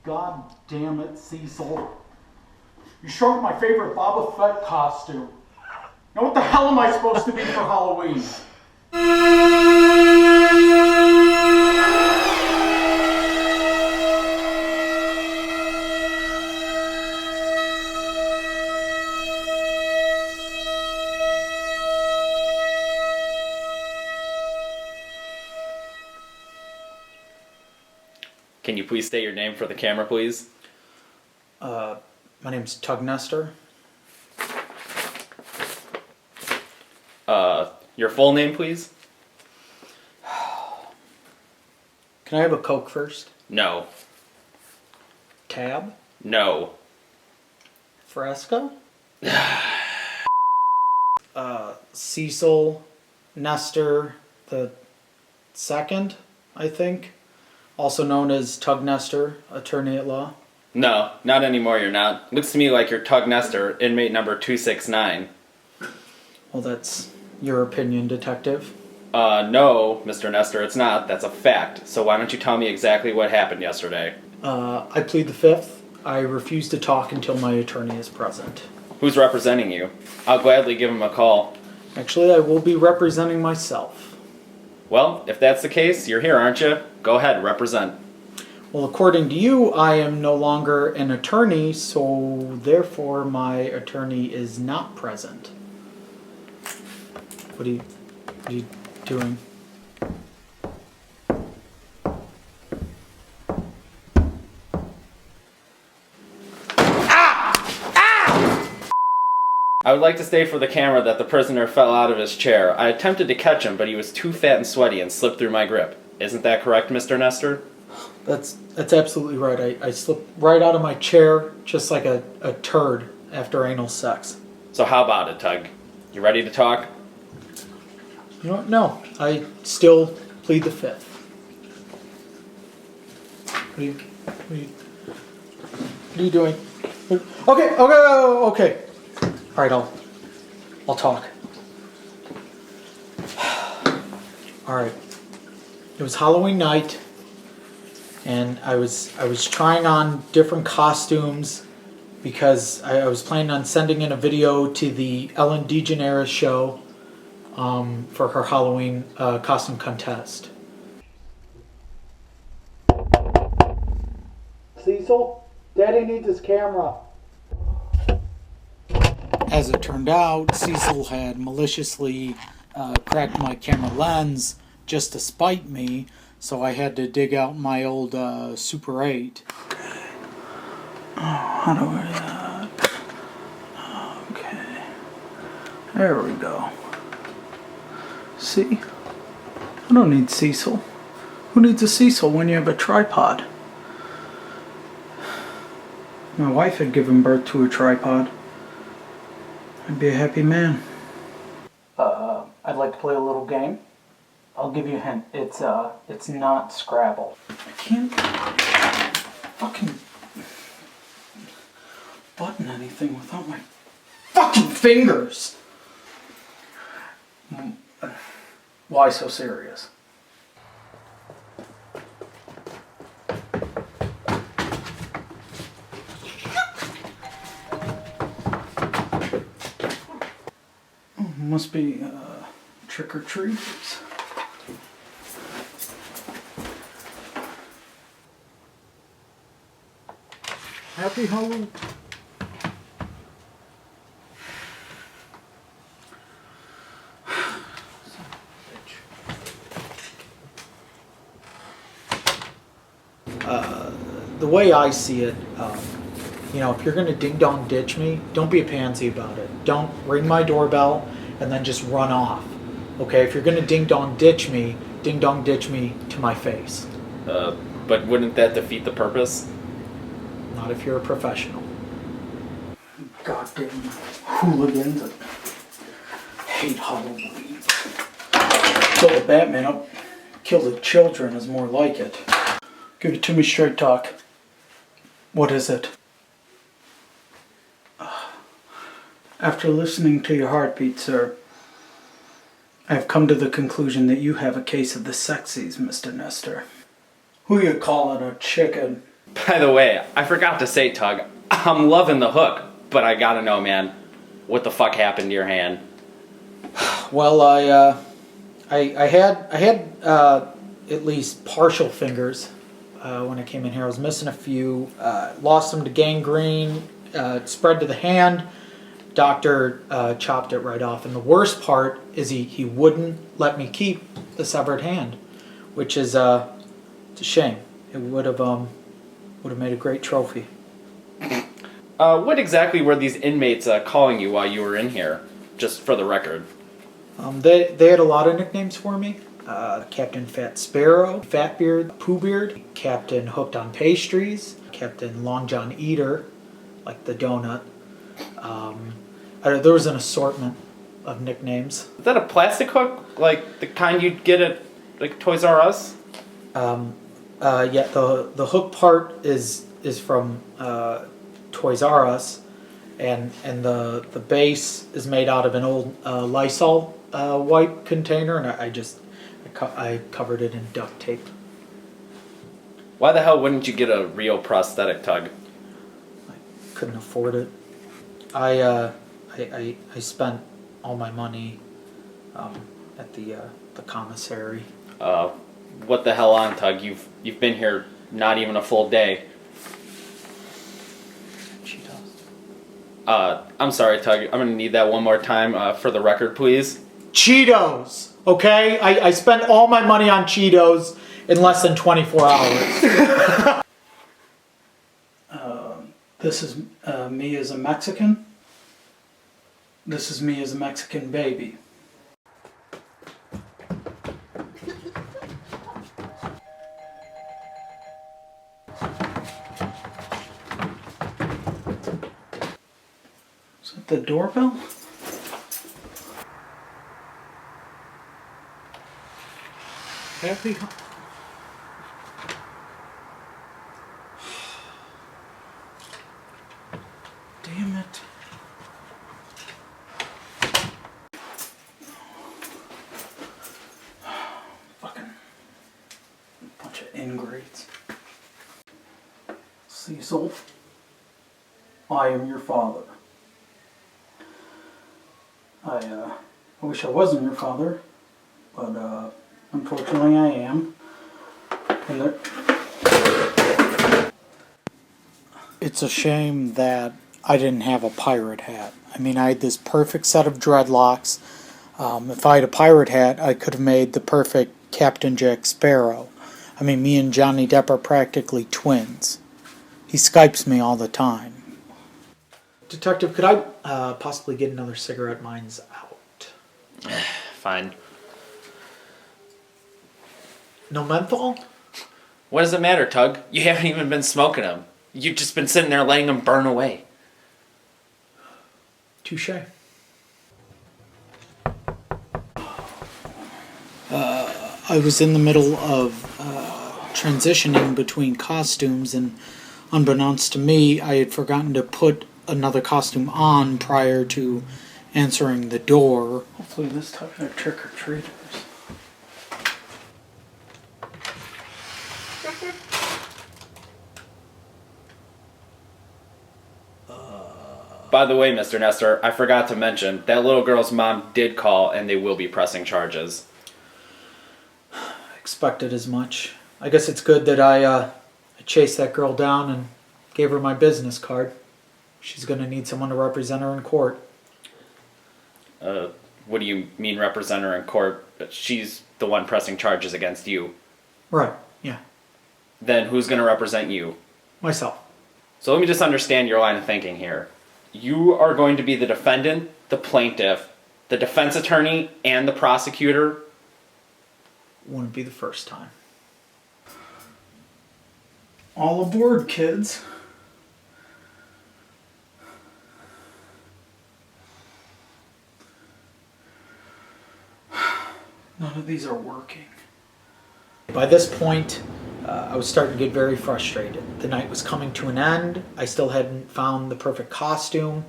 God damn it, Cecil. You shrunk my favorite Boba Fett costume. Now what the hell am I supposed to be for Halloween? Can you please state your name for the camera, please? My name's Tug Nestor. Your full name, please? Can I have a Coke first? No. Tab? No. Fresca? Cecil Nestor the second, I think. Also known as Tug Nestor, attorney at law. No, not anymore, you're not. Looks to me like you're Tug Nestor, inmate number 269. Well, that's your opinion, detective. No, Mr. Nestor, it's not. That's a fact. So why don't you tell me exactly what happened yesterday? I plead the fifth. I refuse to talk until my attorney is present. Who's representing you? I'll gladly give him a call. Actually, I will be representing myself. Well, if that's the case, you're here, aren't you? Go ahead, represent. Well, according to you, I am no longer an attorney, so therefore my attorney is not present. What are you doing? I would like to state for the camera that the prisoner fell out of his chair. I attempted to catch him, but he was too fat and sweaty and slipped through my grip. Isn't that correct, Mr. Nestor? That's absolutely right. I slipped right out of my chair just like a turd after anal sex. So how about it, Tug? You ready to talk? You know what? No, I still plead the fifth. What are you doing? Okay. All right, I'll talk. All right. It was Halloween night, and I was trying on different costumes because I was planning on sending in a video to the Ellen DeGeneres show for her Halloween costume contest. Cecil, Daddy needs his camera. As it turned out, Cecil had maliciously cracked my camera lens just to spite me, so I had to dig out my old Super 8. Oh, how do I... okay. There we go. See? I don't need Cecil. Who needs a Cecil when you have a tripod? My wife had given birth to a tripod. I'd be a happy man. I'd like to play a little game. I'll give you a hint. It's not Scrabble. I can't fucking button anything without my fucking fingers. Why so serious? Must be trick-or-treaters. Happy Halloween. The way I see it, you know, if you're going to ding-dong ditch me, don't be a pansy about it. Don't ring my doorbell and then just run off. Okay, if you're going to ding-dong ditch me to my face. But wouldn't that defeat the purpose? Not if you're a professional. Goddamn hooligans that hate Halloween. Kill the Batman up, kill the children is more like it. Give it to me straight talk. What is it? After listening to your heartbeat, sir, I have come to the conclusion that you have a case of the sexies, Mr. Nestor. Who you calling a chicken? By the way, I forgot to say, Tug, I'm loving the hook, but I gotta know, man, what the fuck happened to your hand? Well, I had at least partial fingers when I came in here. I was missing a few. Lost them to gangrene. Spread to the hand. Doctor chopped it right off. And the worst part is he wouldn't let me keep the severed hand, which is it's a shame. It would have made a great trophy. What exactly were these inmates calling you while you were in here? Just for the record. They had a lot of nicknames for me. Captain Fat Sparrow, Fat Beard, Pooh Beard, Captain Hooked on Pastries, Captain Long John Eater, like the donut. There was an assortment of nicknames. Is that a plastic hook? Like the kind you'd get at like Toys R Us? Yeah, the hook part is from Toys R Us, and the base is made out of an old Lysol wipe container, and I covered it in duct tape. Why the hell wouldn't you get a real prosthetic, Tug? I couldn't afford it. I spent all my money at the commissary. What the hell on, Tug? You've been here not even a full day. I'm sorry, Tug. I'm gonna need that one more time for the record, please. Cheetos, okay? I spent all my money on Cheetos in less than 24 hours. This is me as a Mexican. This is me as a Mexican baby. Is that the doorbell? Happy. Damn it. Fucking bunch of ingrates. Cecil, I am your father. I wish I wasn't your father, but unfortunately I am. And it's a shame that I didn't have a pirate hat. I mean, I had this perfect set of dreadlocks. If I had a pirate hat, I could have made the perfect Captain Jack Sparrow. I mean, me and Johnny Depp are practically twins. He Skypes me all the time. Detective, could I possibly get another cigarette? Mine's out. Fine. No menthol? What does it matter, Tug? You haven't even been smoking them. You've just been sitting there letting them burn away. Touche. I was in the middle of transitioning between costumes, and unbeknownst to me, I had forgotten to put another costume on prior to answering the door. Hopefully this time they're trick-or-treaters. By the way, Mr. Nestor, I forgot to mention, that little girl's mom did call and they will be pressing charges. Expected as much. I guess it's good that I chased that girl down and gave her my business card. She's going to need someone to represent her in court. What do you mean represent her in court? She's the one pressing charges against you. Right, yeah. Then who's going to represent you? Myself. So let me just understand your line of thinking here. You are going to be the defendant, the plaintiff, the defense attorney, and the prosecutor? Wouldn't be the first time. All aboard, kids. None of these are working. By this point, I was starting to get very frustrated. The night was coming to an end. I still hadn't found the perfect costume.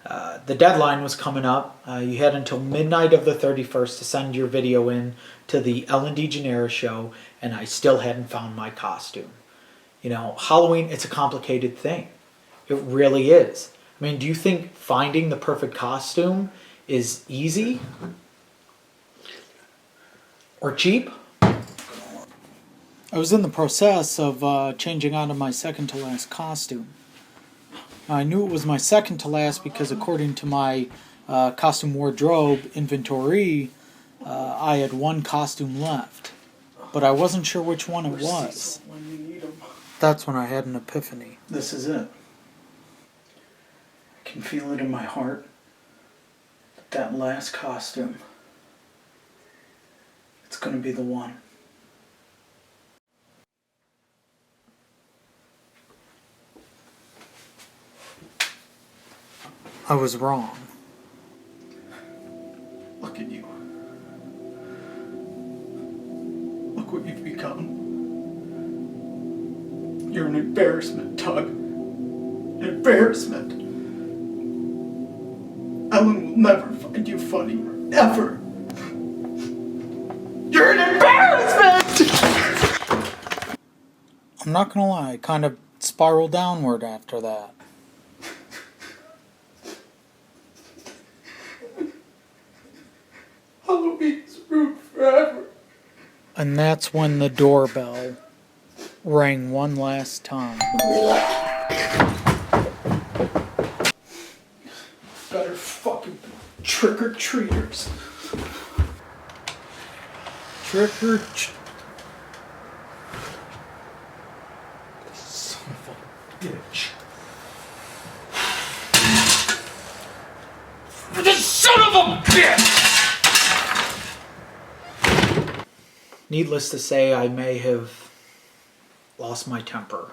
The deadline was coming up. You had until midnight of the 31st to send your video in to the Ellen DeGeneres show, and I still hadn't found my costume. You know, Halloween, it's a complicated thing. It really is. I mean, do you think finding the perfect costume is easy? Or cheap? I was in the process of changing out of my second to last costume. I knew it was my second to last because according to my costume wardrobe inventory, I had one costume left. But I wasn't sure which one it was. That's when I had an epiphany. This is it. I can feel it in my heart. That last costume. It's gonna be the one. I was wrong. Look at you. Look what you've become. You're an embarrassment, Tug. An embarrassment. Ellen will never find you funny. Ever. You're an embarrassment! I'm not gonna lie, I kind of spiraled downward after that. Halloween's ruined forever. And that's when the doorbell rang one last time. Better fucking trick-or-treaters. Trick-or-treat. Son of a bitch. This son of a bitch! Needless to say, I may have lost my temper.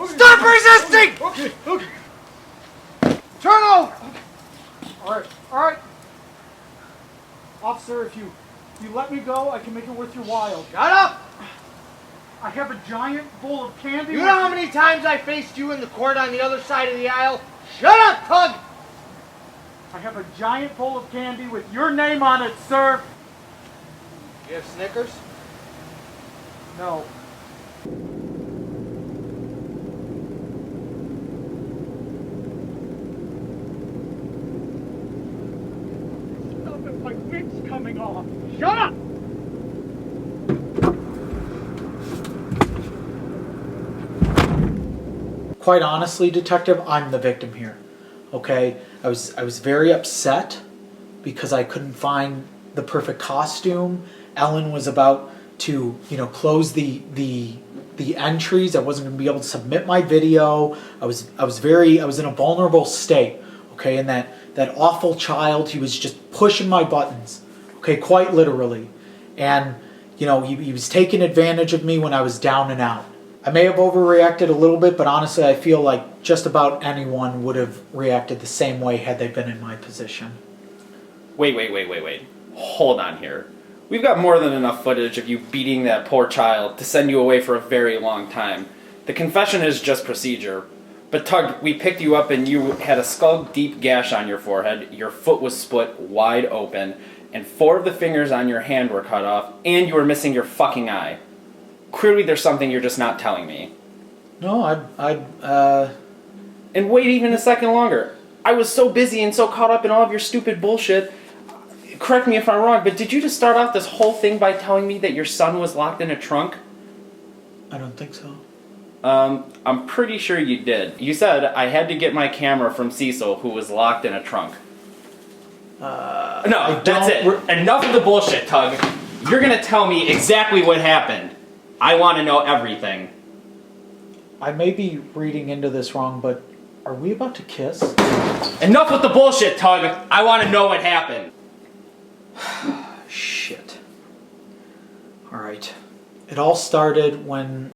Stop resisting! Okay. Turn over! Alright. Officer, if you let me go, I can make it worth your while. Shut up! I have a giant bowl of candy. You know how many times I faced you in the court on the other side of the aisle? Shut up, Tug! I have a giant bowl of candy with your name on it, sir. You have Snickers? No. Stop it, my wig's coming off. Shut up! Quite honestly, Detective, I'm the victim here. Okay? I was very upset because I couldn't find the perfect costume. Ellen was about to, close the entries. I wasn't going to be able to submit my video. I was in a vulnerable state. Okay? And that awful child, he was just pushing my buttons. Okay? Quite literally. And, he was taking advantage of me when I was down and out. I may have overreacted a little bit, but honestly, I feel like just about anyone would have reacted the same way had they been in my position. Wait. Hold on here. We've got more than enough footage of you beating that poor child to send you away for a very long time. The confession is just procedure. But Tug, we picked you up and you had a skull-deep gash on your forehead, your foot was split wide open, and 4 of the fingers on your hand were cut off, and you were missing your fucking eye. Clearly there's something you're just not telling me. No, And wait even a second longer. I was so busy and so caught up in all of your stupid bullshit. Correct me if I'm wrong, but did you just start off this whole thing by telling me that your son was locked in a trunk? I don't think so. I'm pretty sure you did. You said I had to get my camera from Cecil, who was locked in a trunk. No, that's it. Enough of the bullshit, Tug. You're gonna tell me exactly what happened. I want to know everything. I may be reading into this wrong, but are we about to kiss? Enough with the bullshit, Tug. I want to know what happened. Shit. Alright. It all started when